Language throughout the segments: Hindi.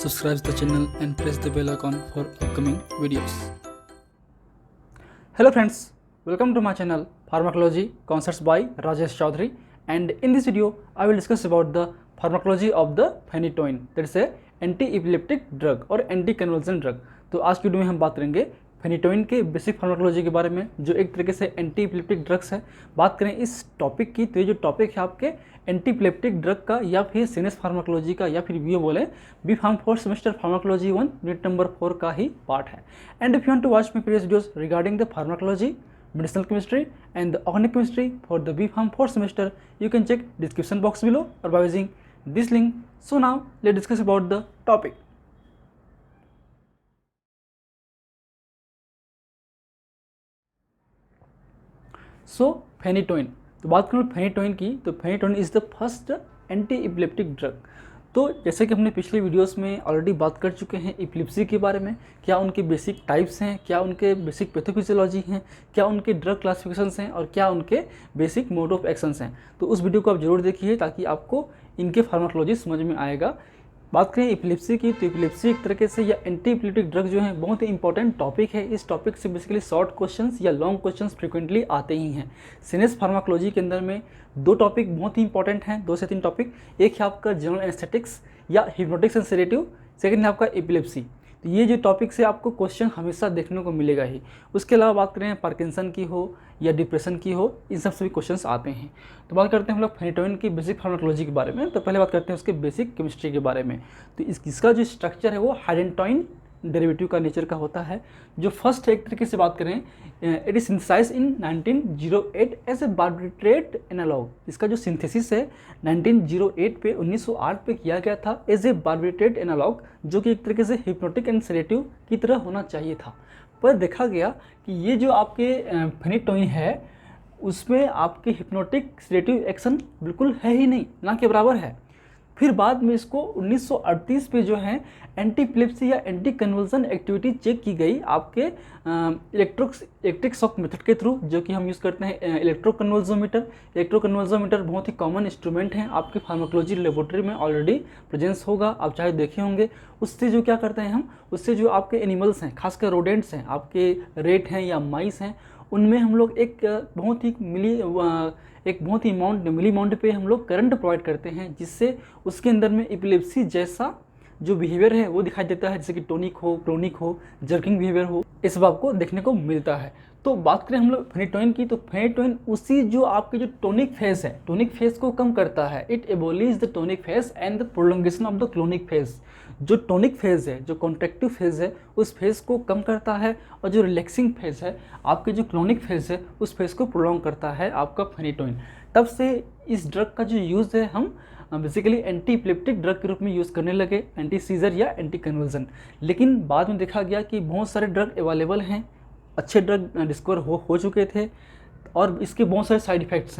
subscribe the channel and press the bell icon for upcoming videos. Hello friends, welcome to my channel Pharmacology Concepts by Rajesh Chaudhary, and in this video I will discuss about the pharmacology of the phenytoin, that is a anti-epileptic drug और anti-convulsant drug। तो आज की वीडियो में हम बात करेंगे फेनिटोइन के बेसिक फार्माकोलॉजी के बारे में, जो एक तरीके से एंटी इपिलेप्टिक ड्रग्स है। बात करें इस टॉपिक की, तो ये जो टॉपिक है आपके एंटी इपिलेप्टिक ड्रग का या फिर सीनेस फार्माकोलॉजी का या फिर वीओ बोले B pharm 4 semester pharmacology 1 unit number 4 का ही पार्ट है। And if you want to watch my previous videos regarding the pharmacology, medicinal chemistry and the organic chemistry for the B Pharm 4 semester, you can check description box below or by using this link. So now let's discuss about the topic. So phenytoin, तो बात करूँ फेनिटोइन की, तो phenytoin is the first anti epileptic drug. तो जैसे कि हमने पिछले वीडियोस में ऑलरेडी बात कर चुके हैं इपिलिप्सी के बारे में, क्या उनके बेसिक टाइप्स हैं, क्या उनके बेसिक पैथोफिजियोलॉजी हैं, क्या उनके ड्रग क्लासिफिकेशंस हैं और क्या उनके बेसिक मोड ऑफ एक्शंस हैं। तो उस वीडियो को आप जरूर देखिए ताकि आपको इनके फार्माकोलॉजी समझ में आएगा। बात करें इपिलिप्सी की, तो इपिलिप्सी एक तरीके से या एंटी इपिलेप्टिक ड्रग जो है बहुत ही इंपॉर्टेंट टॉपिक है। इस टॉपिक से बेसिकली शॉर्ट क्वेश्चंस या लॉन्ग क्वेश्चंस फ्रीक्वेंटली आते ही हैं। सीनेस फार्माकोलॉजी के अंदर में दो टॉपिक बहुत ही इंपॉर्टेंट हैं, 2 से 3 टॉपिक। एक है आपका जनरल एनेस्थेटिक्स या हिप्नोटिक्स एंड सेडेटिव, सेकंड है आपका एपिलेप्सी। तो ये जो टॉपिक से आपको क्वेश्चन हमेशा देखने को मिलेगा ही। उसके अलावा बात करें पार्किंसन की हो या डिप्रेशन की हो, इन सब से भी क्वेश्चंस आते हैं। तो बात करते हैं हम लोग फेनिटोइन की बेसिक फार्माकोलॉजी के बारे में। तो पहले बात करते हैं उसके बेसिक केमिस्ट्री के बारे में। तो इसका जो स्ट्रक्चर है वो हाइडेंटोइन डेरिवेटिव का नेचर का होता है। जो फर्स्ट एक तरीके से बात करें, it is synthesised in 1908 as a barbiturate analogue. इसका जो सिंथेसिस है 1908 पे 1908 पे किया गया था एज ए बार्बिट्रेट एनालॉग, जो कि एक तरीके से हिप्नोटिक एंड सेडेटिव की तरह होना चाहिए था। पर देखा गया कि ये जो आपके फेनिटोइन है उसमें आपके हिप्नोटिक सेडेटिव एक्शन बिल्कुल है ही नहीं, ना के बराबर है। फिर बाद में इसको 1938 पे जो है एंटी इपिलेप्सी या एंटी कन्वल्सन एक्टिविटी चेक की गई आपके इलेक्ट्रिक शॉक मेथड के थ्रू, जो कि हम यूज़ करते हैं इलेक्ट्रोकन्वल्सोमीटर। इलेक्ट्रोकन्वल्सोमीटर बहुत ही कॉमन इंस्ट्रूमेंट हैं, आपके फार्माकोलॉजी लेबोरेटरी में ऑलरेडी प्रेजेंस होगा, आप चाहे देखे होंगे। उससे जो क्या करते हैं हम, उससे जो आपके एनिमल्स हैं, खासकर रोडेंट्स हैं, आपके रेट हैं या माइस हैं, उनमें हम लोग एक बहुत ही मिली अमाउंट पे हम लोग करंट प्रोवाइड करते हैं, जिससे उसके अंदर में एपिलेप्सी जैसा जो बिहेवियर है वो दिखाई देता है, जैसे कि टोनिक हो, क्लोनिक हो, जर्किंग बिहेवियर हो, इस सब आपको देखने को मिलता है। तो बात करें हम लोग फेनिटोइन की, तो फेनिटोइन उसी जो आपके जो टोनिक फेज है, टोनिक फेज को कम करता है। It abolish the tonic phase and the prolongation of the clonic phase. जो टोनिक फेज है, जो कॉन्ट्रैक्टिव फेज है, उस फेज को कम करता है, और जो रिलैक्सिंग फेज है, आपके जो क्लोनिक फेज है, उस फेज को प्रोलॉन्ग करता है आपका फेनिटोइन। तब से इस ड्रग का जो यूज़ है हम बेसिकली एंटी इपिलेप्टिक ड्रग के रूप में यूज़ करने लगे, एंटी सीजर या एंटी कन्वर्जन। लेकिन बाद में देखा गया कि बहुत सारे ड्रग अवेलेबल हैं, अच्छे ड्रग डिस्कवर हो चुके थे, और इसके बहुत सारे साइड इफ़ेक्ट्स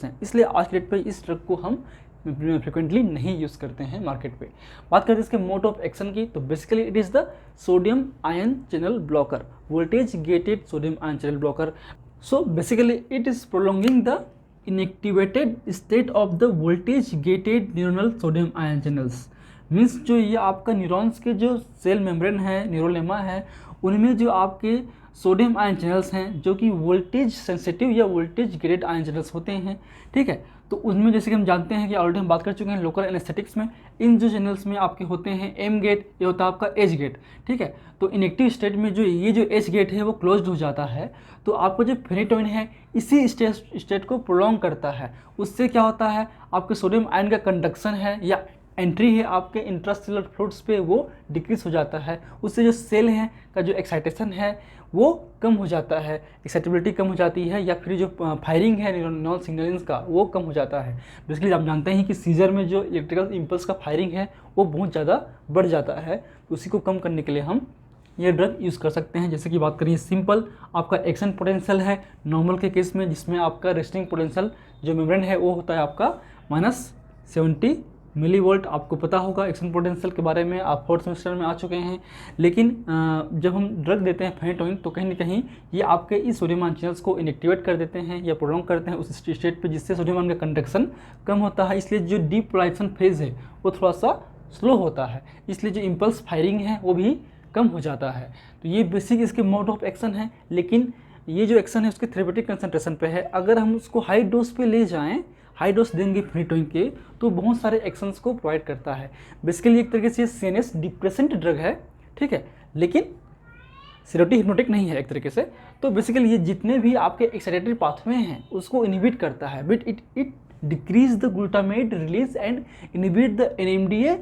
हैं, इसलिए आज के डेट पे इस ड्रग को हम फ्रिक्वेंटली नहीं यूज़ करते हैं मार्केट पे। बात करते हैं इसके मोड ऑफ एक्शन की, तो basically it is the sodium ion channel blocker, voltage gated sodium ion channel blocker. So basically it is prolonging the inactivated state of the voltage gated neuronal sodium ion channels. Means जो ये आपका न्यूरॉन्स के जो सेल मेम्ब्रेन है, न्यूरोलेमा है, उनमें जो आपके सोडियम आयन चैनल्स हैं, जो कि वोल्टेज सेंसिटिव या वोल्टेज गेटेड आयन चैनल्स होते हैं, ठीक है। तो उनमें जैसे कि हम जानते हैं कि ऑलरेडी हम बात कर चुके हैं लोकल एनेस्थेटिक्स में, इन जो चैनल्स में आपके होते हैं एम गेट, ये होता है आपका एच गेट, ठीक है। तो इनएक्टिव स्टेट में जो ये जो एच गेट है वो क्लोज्ड हो जाता है, तो आपका जो फेनिटोइन है इसी स्टेट को प्रोलॉन्ग करता है। उससे क्या होता है, आपके सोडियम आयन का कंडक्शन है या एंट्री है आपके इंट्रासेलुलर फ्लूइड्स पे, वो डिक्रीज हो जाता है। उससे जो सेल हैं का जो एक्साइटेशन है वो कम हो जाता है, एक्साइटेबिलिटी कम हो जाती है, या फिर जो फायरिंग है न्यूरल सिग्नलिंग्स का वो कम हो जाता है। बेसिकली आप जानते हैं कि सीजर में जो इलेक्ट्रिकल इम्पल्स का फायरिंग है वो बहुत ज़्यादा बढ़ जाता है, तो उसी को कम करने के लिए हम ये ड्रग यूज़ कर सकते हैं। जैसे कि बात करिए सिंपल, आपका एक्शन पोटेंशियल है नॉर्मल के केस में, जिसमें आपका रेस्टिंग पोटेंशियल जो मेम्ब्रेन है वो होता है आपका -70 मिलीवोल्ट। आपको पता होगा एक्शन पोटेंशियल के बारे में, आप 4th सेमेस्टर में आ चुके हैं। लेकिन जब हम ड्रग देते हैं फेनिटोइन, तो कहीं ना कहीं ये आपके इस सोडियम आयन चैनल्स को इनएक्टिवेट कर देते हैं या प्रोलॉन्ग करते हैं उस स्टेट पे, जिससे सोडियम आयन का कंडक्शन कम होता है। इसलिए जो डीपोलाइजेशन फेज है वो थोड़ा सा स्लो होता है, इसलिए जो इम्पल्स फायरिंग है वो भी कम हो जाता है। तो ये बेसिक इसके मोड ऑफ एक्शन है, लेकिन ये जो एक्शन है उसके थेरेपेटिक कंसंट्रेशन पे है। अगर हम उसको हाई डोज पे ले जाएं, हाई डोज देंगे फेनिटोइन के, तो बहुत सारे एक्शंस को प्रोवाइड करता है। बेसिकली एक तरीके से सीएनएस डिप्रेसेंट ड्रग है, ठीक है, लेकिन सेरोटिक हिप्नोटिक नहीं है एक तरीके से। तो बेसिकली ये जितने भी आपके एक्साइटेटरी पाथवे हैं उसको इनहिबिट करता है, but it decrease the glutamate release and inhibit the NMDA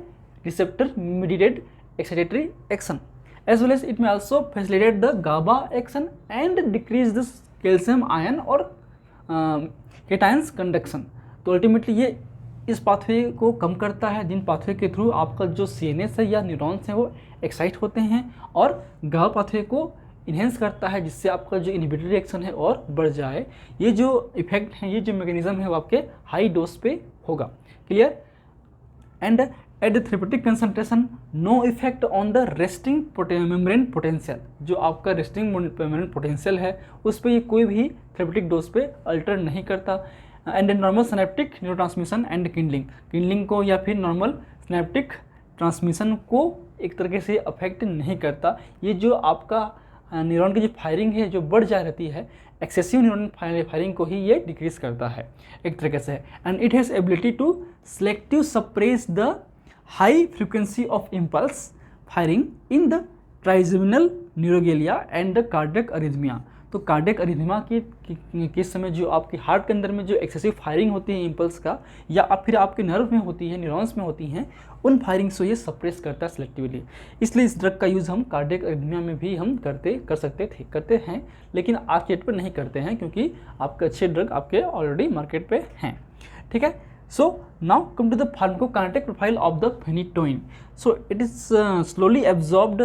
receptor mediated excitatory action, as well as it may also facilitate the GABA action and decrease the calcium ion or cations conduction। तो अल्टीमेटली ये इस पाथवे को कम करता है, जिन पाथवे के थ्रू आपका जो सीएनएस है या न्यूरॉन्स हैं वो एक्साइट होते हैं, और GABA पाथवे को इन्हेंस करता है, जिससे आपका जो इनहिबिटरी एक्शन है और बढ़ जाए। ये जो इफेक्ट है, ये जो मैकेनिज्म है वो आपके हाई डोज पे होगा। Clear? And at the therapeutic concentration no effect on the resting membrane potential. जो आपका रेस्टिंग मेम्ब्रेन पोटेंशियल है उस पर ये कोई भी थेरेपेटिक डोज पे अल्टर नहीं करता। And normal synaptic neurotransmission and Kindling को या फिर नॉर्मल सिनेप्टिक ट्रांसमिशन को एक तरीके से अफेक्ट नहीं करता। ये जो आपका न्यूरॉन की जो फायरिंग है जो बढ़ जा रहती है, एक्सेसिव न्यूरॉन फायरिंग को ही ये डिक्रीज करता है एक तरीके से। And it has ability to selective suppress the high frequency of impulse firing in the trigeminal neuralgia and the cardiac arrhythmia. तो कार्डियक अरिथमिया के समय जो आपके हार्ट के अंदर में जो एक्सेसिव फायरिंग होती है इम्पल्स का, या फिर आपके नर्व में होती है, न्यूरॉन्स में होती हैं, उन फायरिंग्स को ये सप्रेस करता है सिलेक्टिवली। इसलिए इस ड्रग का यूज़ हम कार्डियक अरिथमिया में भी हम करते हैं, लेकिन आज के डेट पर नहीं करते हैं क्योंकि आपके अच्छे ड्रग आपके ऑलरेडी मार्केट पे हैं। ठीक है, so now come to the pharmacokinetic profile of the phenytoin. So it is slowly absorbed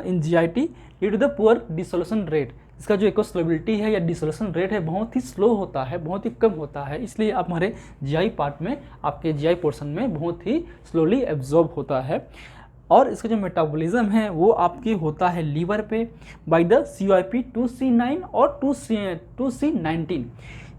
in GIT due to the poor dissolution rate. इसका जो इको सोलबिलिटी है या डिसोल्यूशन रेट है बहुत ही स्लो होता है, बहुत ही कम होता है, इसलिए आप हमारे जीआई पार्ट में, आपके जीआई पोर्शन में बहुत ही स्लोली एब्जॉर्ब होता है। और इसका जो मेटाबॉलिज्म है वो आपकी होता है लीवर पे बाय द CYP2C9 और 2C19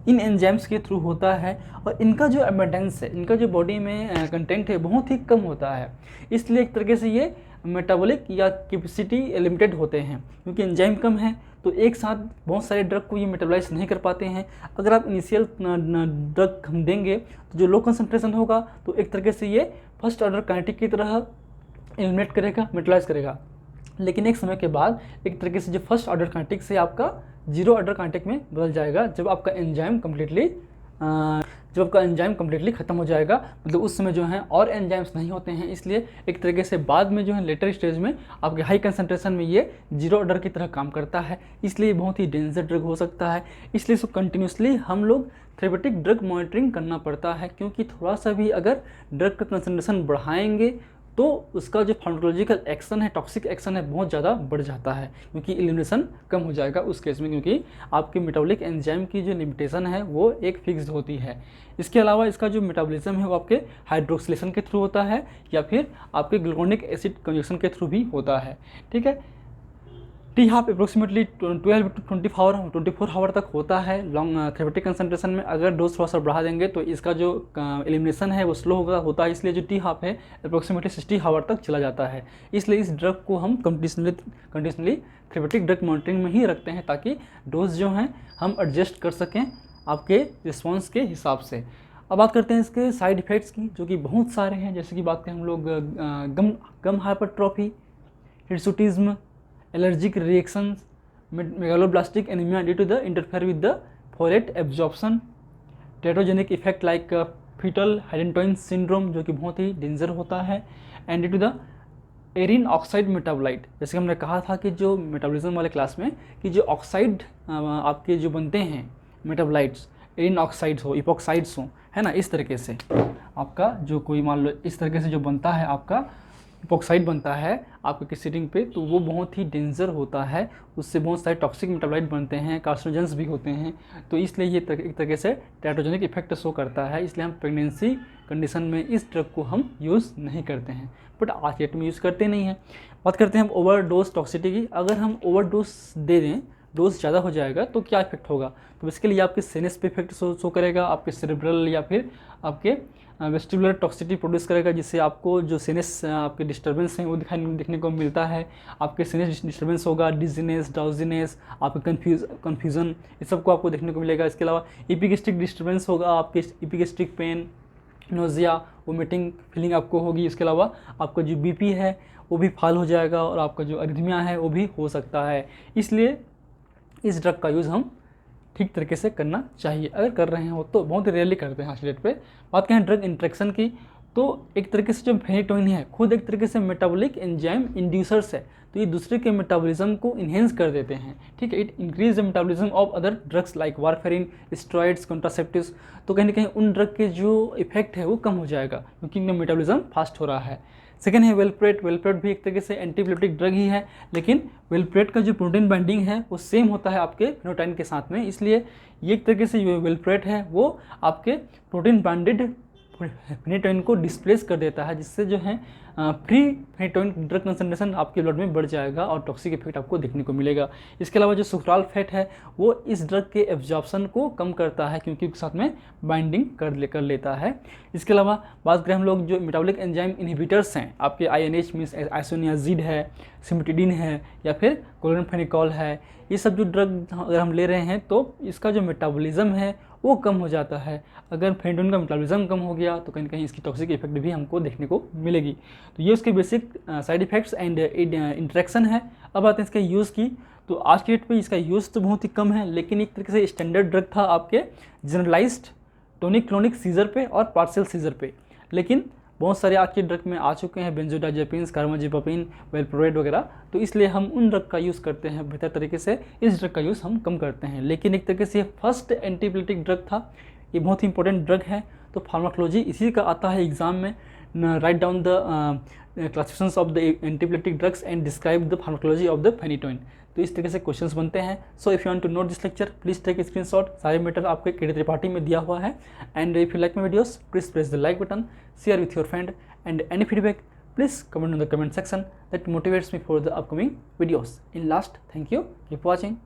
इन एंजाइम्स के थ्रू होता है। और इनका जो एबंडेंस है, इनका जो बॉडी में कंटेंट है बहुत ही कम होता है, इसलिए एक तरीके से ये मेटाबॉलिक या कैपेसिटी लिमिटेड होते हैं। क्योंकि एंजाइम कम है तो एक साथ बहुत सारे ड्रग को ये मेटाबोलाइज नहीं कर पाते हैं। अगर आप इनिशियल ड्रग हम देंगे तो जो लो कंसंट्रेशन होगा तो एक तरीके से ये फर्स्ट ऑर्डर काइनेटिक की तरह एलिमिनेट करेगा, मेटाबोलाइज करेगा, लेकिन एक समय के बाद एक तरीके से जो फर्स्ट ऑर्डर काइनेटिक से आपका जीरो ऑर्डर काइनेटिक में बदल जाएगा जब आपका एंजाइम कम्प्लीटली ख़त्म हो जाएगा। मतलब उस समय जो है और एंजाइम्स नहीं होते हैं, इसलिए एक तरीके से बाद में जो है लेटर स्टेज में आपके हाई कंसंट्रेशन में ये जीरो ऑर्डर की तरह काम करता है, इसलिए बहुत ही डेंजर ड्रग हो सकता है। इसलिए इसको कंटिन्यूसली हम लोग थेरेपेटिक ड्रग मॉनिटरिंग करना पड़ता है, क्योंकि थोड़ा सा भी अगर ड्रग का कंसंट्रेशन बढ़ाएंगे तो उसका जो फार्माकोलॉजिकल एक्शन है, टॉक्सिक एक्शन है, बहुत ज़्यादा बढ़ जाता है, क्योंकि एलिमिनेशन कम हो जाएगा उस केस में, क्योंकि आपके मेटाबॉलिक एंजाइम की जो लिमिटेशन है वो एक फिक्स्ड होती है। इसके अलावा इसका जो मेटाबॉलिज्म है वो आपके हाइड्रोक्सिलेशन के थ्रू होता है या फिर आपके ग्लूकोनिक एसिड कंजक्शन के थ्रू भी होता है। ठीक है, T half approximately 12 to 24 hour तक होता है लॉन्ग थेरेपेटिक कंसंट्रेशन में। अगर डोज थोड़ा सा बढ़ा देंगे तो इसका जो एलिमिनेशन है वो स्लो होता है, इसलिए जो टी हाफ है अप्रोक्सीमेटली 60 आवर तक चला जाता है। इसलिए इस ड्रग को हम कंडीशनली थेरेपेटिक ड्रग मॉनिटरिंग में ही रखते हैं, ताकि डोज जो हैं हम एडजस्ट कर सकें आपके रिस्पॉन्स के हिसाब से। अब बात करते हैं इसके साइड इफ़ेक्ट्स की, जो कि बहुत सारे हैं। जैसे कि बात करें हम लोग gum hypertrophy, hirsutism, allergic reactions, megaloblastic anaemia due to the interfere with the folate absorption, teratogenic effect like foetal hydantoin syndrome जो कि बहुत ही डेंजर होता है, and due to the arene oxide metabolite. जैसे हमने कहा था कि जो मेटाबॉलिज्म वाले क्लास में कि जो ऑक्साइड आपके जो बनते हैं मेटाबोलाइट्स, एरिन ऑक्साइड्स हो, इपॉक्साइड्स हो, है ना, इस तरीके से आपका जो कोई मान लो इस तरीके से जो बनता है आपका इपॉक्साइड बनता है आपके किसी सिटिंग पे, तो वो बहुत ही डेंजर होता है। उससे बहुत सारे टॉक्सिक मेटाबोलाइट बनते हैं, कार्सिनोजेंस भी होते हैं। तो इसलिए ये एक तरीके से टेट्रोजेनिक इफेक्ट शो करता है, इसलिए हम प्रेगनेंसी कंडीशन में इस ड्रग को हम यूज़ नहीं करते हैं, बट आज के डेट में यूज़ करते नहीं हैं। बात करते हैं हम ओवरडोज टॉक्सिटी की। अगर हम ओवरडोज दे दें डोज ज़्यादा हो जाएगा तो क्या इफेक्ट होगा। तो इसके लिए आपके सीनस पे इफेक्ट शो करेगा, आपके सेरेब्रल या फिर आपके वेस्टिबुलर टॉक्सिसिटी प्रोड्यूस करेगा, जिससे आपको जो सीनस आपके डिस्टर्बेंस हैं वो देखने को मिलता है। आपके सीनस डिस्टर्बेंस होगा, डिजीनेस, ड्राउजीनेस, आपके कन्फ्यूज़न, ये सबको आपको देखने को मिलेगा। इसके अलावा एपिगेस्ट्रिक डिस्टर्बेंस होगा, आपके epigastric pain, nausea, vomiting feeling आपको होगी। इसके अलावा आपका जो बीपी है वो भी फॉल हो जाएगा और आपका जो अरिथमिया है वो भी हो सकता है। इसलिए इस ड्रग का यूज़ हम ठीक तरीके से करना चाहिए। अगर कर रहे हो तो बहुत रेयरली करते हैं आज की डेट पे। बात करें ड्रग इंट्रैक्शन की, तो एक तरीके से जो फेनिटोइन है खुद एक तरीके से मेटाबॉलिक एंजाइम इंड्यूसर्स है, तो ये दूसरे के मेटाबॉलिज्म को इन्हेंस कर देते हैं। ठीक है, it increase the metabolism of other drugs like warfarin, steroids, contraceptives. तो कहीं ना कहीं उन ड्रग के जो इफेक्ट है वो कम हो जाएगा क्योंकि इनका मेटाबॉलिज्म फास्ट हो रहा है। सेकेंड है वेलप्रेट। वेलप्रेट भी एक तरीके से एंटीप्लेटिक ड्रग ही है, लेकिन वेलप्रेट का जो प्रोटीन बाइंडिंग है वो सेम होता है आपके फेनोटाइन के साथ में, इसलिए ये एक तरीके से जो वेलप्रेट है वो आपके प्रोटीन बाइंडेड फेनिटोइन को डिस्प्लेस कर देता है, जिससे जो है फ्री फेनिटोइन ड्रग कंसंट्रेशन आपके ब्लड में बढ़ जाएगा और टॉक्सिक इफेक्ट आपको देखने को मिलेगा। इसके अलावा जो सुक्राल फैट है वो इस ड्रग के एब्जॉर्प्शन को कम करता है क्योंकि उसके साथ में बाइंडिंग कर लेता है। इसके अलावा बात करें हम लोग जो मेटाबॉलिक एंजाइम इनहिबिटर्स हैं, आपके INH मीन्स आइसोनियाजिड है, सिमेटिडिन है या फिर क्लोरामफेनिकॉल है, ये सब जो ड्रग अगर हम ले रहे हैं तो इसका जो मेटाबॉलिज्म है वो कम हो जाता है। अगर फेनिटोइन का मेटाबॉलिज्म कम हो गया तो कहीं ना कहीं इसकी टॉक्सिक इफेक्ट भी हमको देखने को मिलेगी। तो ये उसके basic side effects and interaction है। अब आते हैं इसके यूज़ की, तो आज के डेट पे इसका यूज़ तो बहुत ही कम है, लेकिन एक तरीके से स्टैंडर्ड ड्रग था आपके जनरलाइज्ड टोनिक क्लोनिक सीजर पे और पार्शियल सीजर पे, लेकिन बहुत सारे आज के ड्रग में आ चुके हैं, बेंजोडाइजेपिन्स, कार्बामाजिपाइन, वेलप्रोराइड वगैरह, तो इसलिए हम उन ड्रग का यूज़ करते हैं बेहतर तरीके से, इस ड्रग का यूज़ हम कम करते हैं। लेकिन एक तरीके से ये फर्स्ट एंटीप्लेटिक ड्रग था, ये बहुत ही इंपॉर्टेंट ड्रग है। तो फार्माकोलॉजी इसी का आता है एग्जाम में, write down the classifications of the antiepileptic drugs and describe the pharmacology of the phenytoin. तो इस तरीके से क्वेश्चंस बनते हैं। So if you want to note this lecture please take screenshot, सारे मैटर आपके KD त्रिपाठी में दिया हुआ है। And if you like my videos please press the like button, share with your friend, and any feedback please comment in the comment section that motivates me for the upcoming videos. In last, thank you, keep watching.